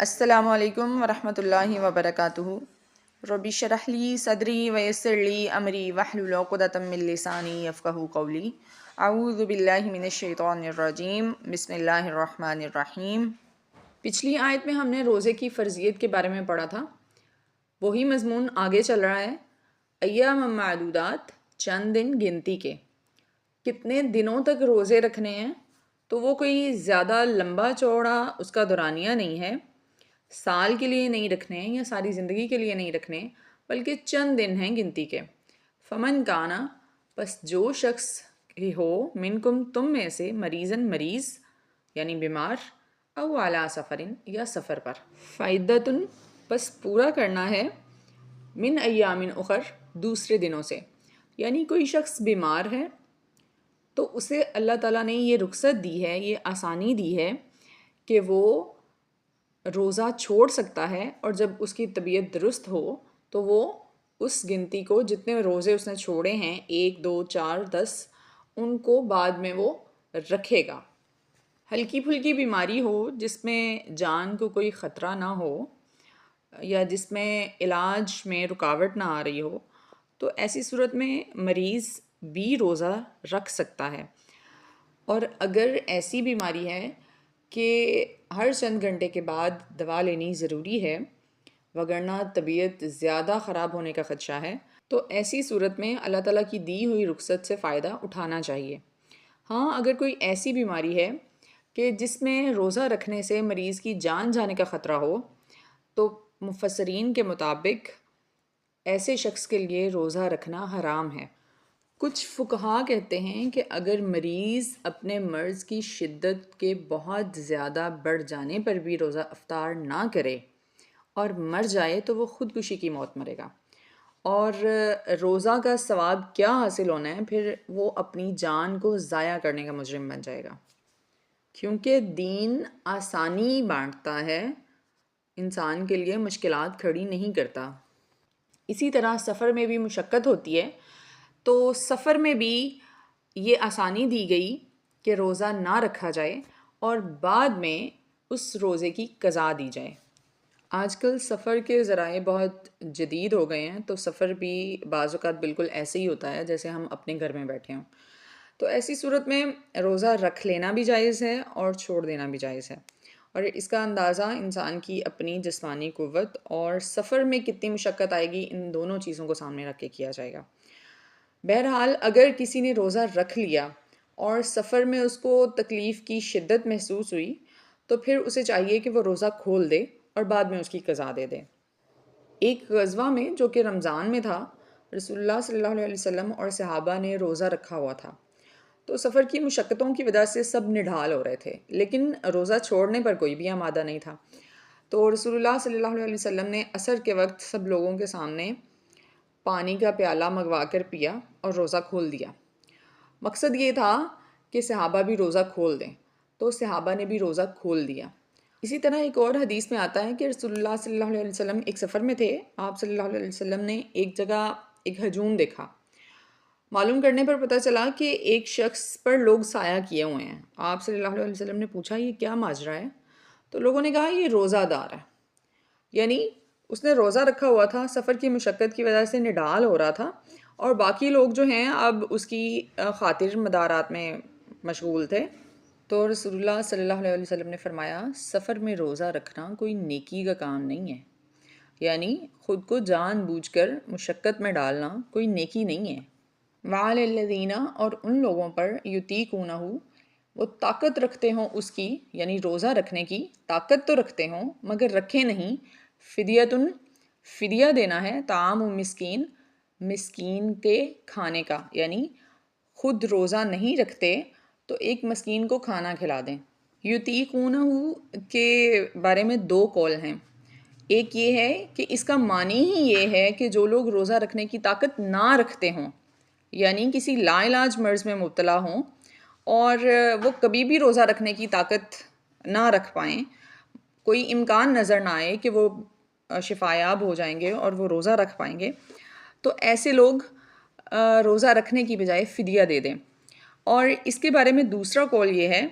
السلام علیکم ورحمۃ اللہ وبرکاتہ۔ رب اشرح لی صدری ویسر لی امری واحلل عقدۃ من لسانی یفقہوا قولی۔ اعوذ باللہ من الشیطان الرجیم، بسم اللہ الرحمن الرحیم۔ پچھلی آیت میں ہم نے روزے کی فرضیت کے بارے میں پڑھا تھا، وہی مضمون آگے چل رہا ہے۔ ایام معدودات، چند دن گنتی کے۔ کتنے دنوں تک روزے رکھنے ہیں؟ تو وہ کوئی زیادہ لمبا چوڑا اس کا دورانیہ نہیں ہے، سال کے لیے نہیں رکھنے یا ساری زندگی کے لیے نہیں رکھنے، بلکہ چند دن ہیں گنتی کے۔ فمن کانا، پس جو شخص ہو، منکم تم میں سے، مریضن مریض یعنی بیمار، او علی سفرن یا سفر پر، فعدتن پس پورا کرنا ہے، من ایام اخر دوسرے دنوں سے۔ یعنی کوئی شخص بیمار ہے تو اسے اللہ تعالیٰ نے یہ رخصت دی ہے، یہ آسانی دی ہے کہ وہ روزہ چھوڑ سکتا ہے، اور جب اس کی طبیعت درست ہو تو وہ اس گنتی کو، جتنے روزے اس نے چھوڑے ہیں، 1 2 4 10، ان کو بعد میں وہ رکھے گا۔ ہلکی پھلکی بیماری ہو جس میں جان کو کوئی خطرہ نہ ہو یا جس میں علاج میں رکاوٹ نہ آ رہی ہو، تو ایسی صورت میں مریض بھی روزہ رکھ سکتا ہے۔ اور اگر ایسی بیماری ہے کہ ہر چند گھنٹے کے بعد دوا لینی ضروری ہے، وگرنہ طبیعت زیادہ خراب ہونے کا خدشہ ہے، تو ایسی صورت میں اللہ تعالیٰ کی دی ہوئی رخصت سے فائدہ اٹھانا چاہیے۔ ہاں، اگر کوئی ایسی بیماری ہے کہ جس میں روزہ رکھنے سے مریض کی جان جانے کا خطرہ ہو، تو مفسرین کے مطابق ایسے شخص کے لیے روزہ رکھنا حرام ہے۔ کچھ فقہا کہتے ہیں کہ اگر مریض اپنے مرض کی شدت کے بہت زیادہ بڑھ جانے پر بھی روزہ افطار نہ کرے اور مر جائے تو وہ خودکشی کی موت مرے گا، اور روزہ کا ثواب کیا حاصل ہونا ہے، پھر وہ اپنی جان کو ضائع کرنے کا مجرم بن جائے گا۔ کیونکہ دین آسانی بانٹتا ہے، انسان کے لیے مشکلات کھڑی نہیں کرتا۔ اسی طرح سفر میں بھی مشقت ہوتی ہے، تو سفر میں بھی یہ آسانی دی گئی کہ روزہ نہ رکھا جائے اور بعد میں اس روزے کی قضا دی جائے۔ آج کل سفر کے ذرائع بہت جدید ہو گئے ہیں، تو سفر بھی بعض اوقات بالکل ایسے ہی ہوتا ہے جیسے ہم اپنے گھر میں بیٹھے ہوں۔ تو ایسی صورت میں روزہ رکھ لینا بھی جائز ہے اور چھوڑ دینا بھی جائز ہے، اور اس کا اندازہ انسان کی اپنی جسمانی قوت اور سفر میں کتنی مشقت آئے گی، ان دونوں چیزوں کو سامنے رکھ کے کیا جائے گا۔ بہرحال اگر کسی نے روزہ رکھ لیا اور سفر میں اس کو تکلیف کی شدت محسوس ہوئی، تو پھر اسے چاہیے کہ وہ روزہ کھول دے اور بعد میں اس کی قضا دے دے۔ ایک غزوہ میں جو کہ رمضان میں تھا، رسول اللہ صلی اللہ علیہ وسلم اور صحابہ نے روزہ رکھا ہوا تھا، تو سفر کی مشقتوں کی وجہ سے سب نڈھال ہو رہے تھے، لیکن روزہ چھوڑنے پر کوئی بھی آمادہ نہیں تھا۔ تو رسول اللہ صلی اللہ علیہ وسلم نے عصر کے وقت سب لوگوں کے سامنے پانی کا پیالہ منگوا کر پیا اور روزہ کھول دیا۔ مقصد یہ تھا کہ صحابہ بھی روزہ کھول دیں، تو صحابہ نے بھی روزہ کھول دیا۔ اسی طرح ایک اور حدیث میں آتا ہے کہ رسول اللہ صلی اللہ علیہ وسلم ایک سفر میں تھے، آپ صلی اللہ علیہ وسلم نے ایک جگہ ایک ہجوم دیکھا۔ معلوم کرنے پر پتہ چلا کہ ایک شخص پر لوگ سایہ کیے ہوئے ہیں۔ آپ صلی اللہ علیہ وسلم نے پوچھا یہ کیا ماجرا ہے؟ تو لوگوں نے کہا یہ روزہ دار ہے، یعنی اس نے روزہ رکھا ہوا تھا، سفر کی مشقت کی وجہ سے نڈال ہو رہا تھا، اور باقی لوگ جو ہیں اب اس کی خاطر مدارات میں مشغول تھے۔ تو رسول اللہ صلی اللہ علیہ وسلم نے فرمایا سفر میں روزہ رکھنا کوئی نیکی کا کام نہیں ہے، یعنی خود کو جان بوجھ کر مشقت میں ڈالنا کوئی نیکی نہیں ہے۔ وَعَلَى الَّذِينَ، اور ان لوگوں پر، يُطِيقُونَهُ، وہ طاقت رکھتے ہوں اس کی، یعنی روزہ رکھنے کی طاقت تو رکھتے ہوں مگر رکھے نہیں، فدیتن، فدیہ دینا ہے، طعام مسکین، مسکین کے کھانے کا، یعنی خود روزہ نہیں رکھتے تو ایک مسکین کو کھانا کھلا دیں۔ یطیقونہ کے بارے میں 2 قول ہیں۔ ایک یہ ہے کہ اس کا معنی ہی یہ ہے کہ جو لوگ روزہ رکھنے کی طاقت نہ رکھتے ہوں، یعنی کسی لا علاج مرض میں مبتلا ہوں اور وہ کبھی بھی روزہ رکھنے کی طاقت نہ رکھ پائیں، کوئی امکان نظر نہ آئے کہ وہ شفایاب ہو جائیں گے اور وہ روزہ رکھ پائیں گے، تو ایسے لوگ روزہ رکھنے کی بجائے فدیہ دے دیں۔ اور اس کے بارے میں دوسرا قول یہ ہے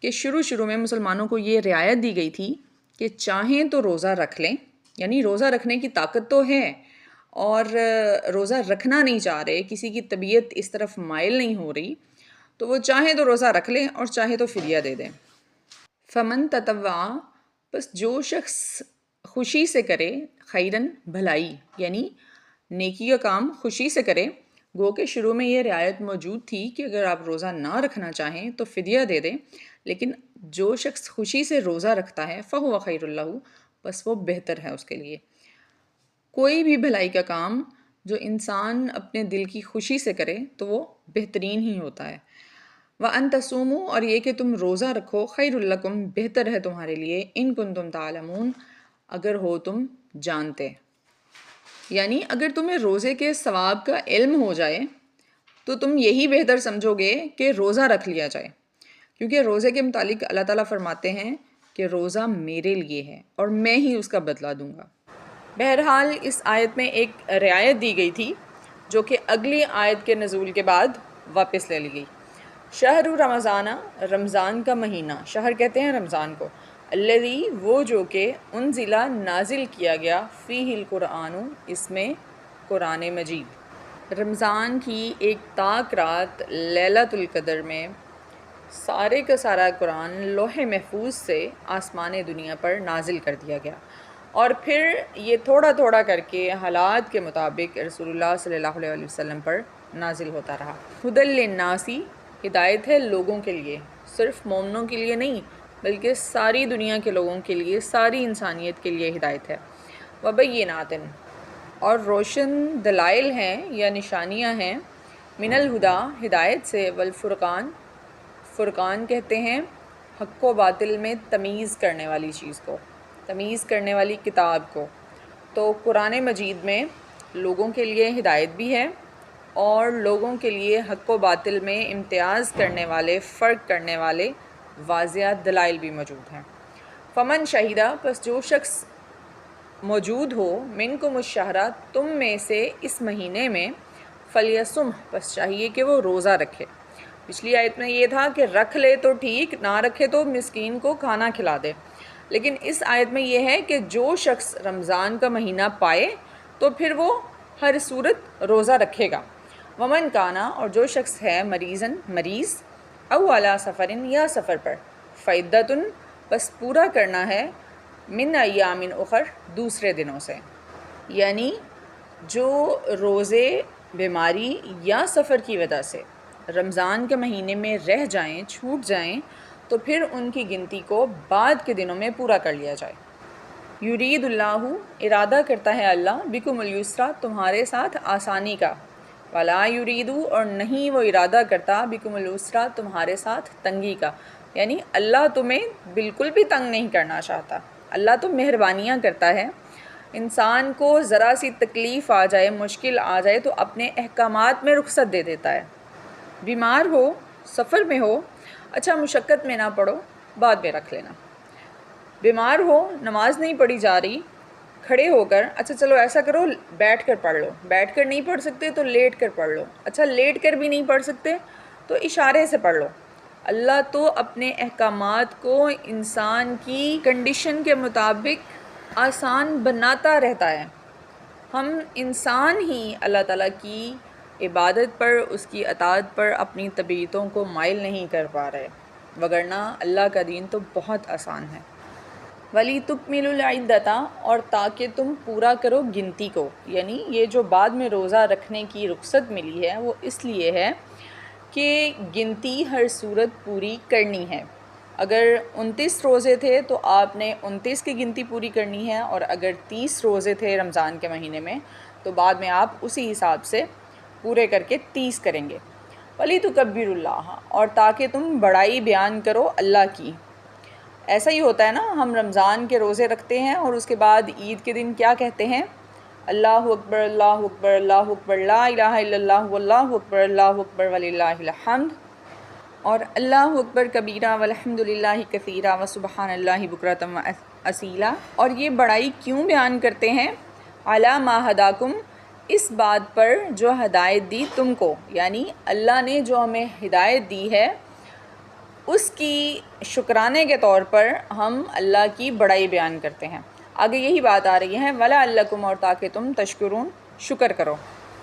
کہ شروع میں مسلمانوں کو یہ رعایت دی گئی تھی کہ چاہیں تو روزہ رکھ لیں، یعنی روزہ رکھنے کی طاقت تو ہے اور روزہ رکھنا نہیں چاہ رہے، کسی کی طبیعت اس طرف مائل نہیں ہو رہی، تو وہ چاہیں تو روزہ رکھ لیں اور چاہے تو فدیہ دے دیں۔ فمن تطوع، بس جو شخص خوشی سے کرے، خیرن بھلائی، یعنی نیکی کا کام خوشی سے کرے، گو کہ شروع میں یہ رعایت موجود تھی کہ اگر آپ روزہ نہ رکھنا چاہیں تو فدیہ دے دیں، لیکن جو شخص خوشی سے روزہ رکھتا ہے فہو خیر اللہ، بس وہ بہتر ہے اس کے لیے۔ کوئی بھی بھلائی کا کام جو انسان اپنے دل کی خوشی سے کرے تو وہ بہترین ہی ہوتا ہے۔ وَأَن تَصُومُوا، اور یہ کہ تم روزہ رکھو، خیر لکم، بہتر ہے تمہارے لیے، ان کنتم تعلمون، اگر ہو تم جانتے، یعنی اگر تمہیں روزے کے ثواب کا علم ہو جائے تو تم یہی بہتر سمجھو گے کہ روزہ رکھ لیا جائے، کیونکہ روزے کے متعلق اللہ تعالیٰ فرماتے ہیں کہ روزہ میرے لیے ہے اور میں ہی اس کا بدلہ دوں گا۔ بہرحال اس آیت میں ایک رعایت دی گئی تھی جو کہ اگلی آیت کے نزول کے بعد واپس لے لی گئی۔ شہر رمضان، رمضان کا مہینہ، شہر کہتے ہیں رمضان کو، الذی، وہ جو کہ انزل، نازل کیا گیا، فیہ القرآن، اس میں قرآن مجید، رمضان کی ایک تاک رات لیلۃ القدر میں سارے کا سارا قرآن لوح محفوظ سے آسمان دنیا پر نازل کر دیا گیا، اور پھر یہ تھوڑا تھوڑا کر کے حالات کے مطابق رسول اللہ صلی اللہ علیہ وسلم پر نازل ہوتا رہا۔ ھدی للناس، ہدایت ہے لوگوں کے لیے، صرف مومنوں کے لیے نہیں بلکہ ساری دنیا کے لوگوں کے لیے، ساری انسانیت کے لیے ہدایت ہے۔ وبینات، اور روشن دلائل ہیں یا نشانیاں ہیں، من الہدی، ہدایت سے، والفرقان، فرقان کہتے ہیں حق و باطل میں تمیز کرنے والی چیز کو، تمیز کرنے والی کتاب کو۔ تو قرآن مجید میں لوگوں کے لیے ہدایت بھی ہے اور لوگوں کے لیے حق و باطل میں امتیاز کرنے والے، فرق کرنے والے واضح دلائل بھی موجود ہیں۔ فمن شہیدہ، پس جو شخص موجود ہو، منکم الشہرہ، تم میں سے اس مہینے میں، فلیصم، پس چاہیے کہ وہ روزہ رکھے۔ پچھلی آیت میں یہ تھا کہ رکھ لے تو ٹھیک، نہ رکھے تو مسکین کو کھانا کھلا دے، لیکن اس آیت میں یہ ہے کہ جو شخص رمضان کا مہینہ پائے تو پھر وہ ہر صورت روزہ رکھے گا۔ ومن کانا، اور جو شخص ہے مریضاً، مریض، او علی سفرن، یا سفر پر، فعدتن، بس پورا کرنا ہے، من ایام اخر، دوسرے دنوں سے، یعنی جو روزے بیماری یا سفر کی وجہ سے رمضان کے مہینے میں رہ جائیں، چھوٹ جائیں، تو پھر ان کی گنتی کو بعد کے دنوں میں پورا کر لیا جائے۔ یرید اللہ، ارادہ کرتا ہے اللہ، بکم الیسرا، تمہارے ساتھ آسانی کا، ولا یریدو، اور نہیں وہ ارادہ کرتا، بکم العسرا، تمہارے ساتھ تنگی کا، یعنی اللہ تمہیں بالکل بھی تنگ نہیں کرنا چاہتا، اللہ تو مہربانیاں کرتا ہے۔ انسان کو ذرا سی تکلیف آ جائے، مشکل آ جائے تو اپنے احکامات میں رخصت دے دیتا ہے۔ بیمار ہو، سفر میں ہو، اچھا مشقت میں نہ پڑو، بعد میں رکھ لینا۔ بیمار ہو، نماز نہیں پڑھی جا رہی، کھڑے ہو کر، اچھا چلو ایسا کرو بیٹھ کر پڑھ لو، بیٹھ کر نہیں پڑھ سکتے تو لیٹ کر پڑھ لو، اچھا لیٹ کر بھی نہیں پڑھ سکتے تو اشارے سے پڑھ لو۔ اللہ تو اپنے احکامات کو انسان کی کنڈیشن کے مطابق آسان بناتا رہتا ہے۔ ہم انسان ہی اللہ تعالیٰ کی عبادت پر، اس کی اطاعت پر اپنی طبیعتوں کو مائل نہیں کر پا رہے، وگرنہ اللہ کا دین تو بہت آسان ہے۔ وَلِتُكْمِلُوا الْعِدَّةَ، اور تاکہ تم پورا کرو گنتی کو، یعنی یہ جو بعد میں روزہ رکھنے کی رخصت ملی ہے وہ اس لیے ہے کہ گنتی ہر صورت پوری کرنی ہے۔ اگر 29 روزے تھے تو آپ نے 29 کی گنتی پوری کرنی ہے، اور اگر 30 روزے تھے رمضان کے مہینے میں تو بعد میں آپ اسی حساب سے پورے کر کے 30 کریں گے۔ وَلِتُكَبِّرُوا اللَّهَ، اور تاکہ تم بڑائی بیان کرو اللہ کی۔ ایسا ہی ہوتا ہے نا، ہم رمضان کے روزے رکھتے ہیں اور اس کے بعد عید کے دن کیا کہتے ہیں؟ اللہ اکبر، اللہ اکبر، اللہ اکبر، لا الہ الا اللہ، واللہ اکبر، اللہ اکبر، وللہ الحمد، اور اللہ اکبر کبیرہ، والحمد للہ کثیرہ، وسبحان اللہ بکرۃ واسیلا۔ اور یہ بڑائی کیوں بیان کرتے ہیں؟ علی ما ہداکم، اس بات پر جو ہدایت دی تم کو، یعنی اللہ نے جو ہمیں ہدایت دی ہے اس کی شکرانے کے طور پر ہم اللہ کی بڑائی بیان کرتے ہیں۔ آگے یہی بات آ رہی ہے وَلَعَلَّكُمْ، اور تاکہ تم تشکرون، شکر کرو۔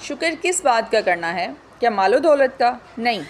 شکر کس بات کا کرنا ہے؟ کیا مال و دولت کا؟ نہیں،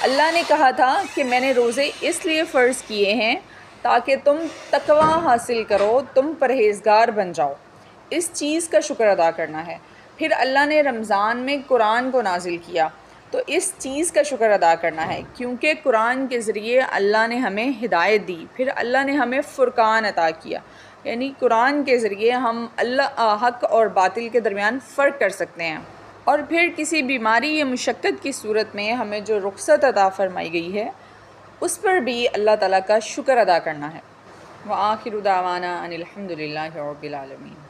اللہ نے کہا تھا کہ میں نے روزے اس لیے فرض کیے ہیں تاکہ تم تقوی حاصل کرو، تم پرہیزگار بن جاؤ، اس چیز کا شکر ادا کرنا ہے۔ پھر اللہ نے رمضان میں قرآن کو نازل کیا تو اس چیز کا شکر ادا کرنا ہے، کیونکہ قرآن کے ذریعے اللہ نے ہمیں ہدایت دی، پھر اللہ نے ہمیں فرقان عطا کیا، یعنی قرآن کے ذریعے ہم حق اور باطل کے درمیان فرق کر سکتے ہیں۔ اور پھر کسی بیماری یا مشقت کی صورت میں ہمیں جو رخصت عطا فرمائی گئی ہے اس پر بھی اللہ تعالیٰ کا شکر ادا کرنا ہے۔ وآخر دعوانا ان الحمد للہ رب العالمین۔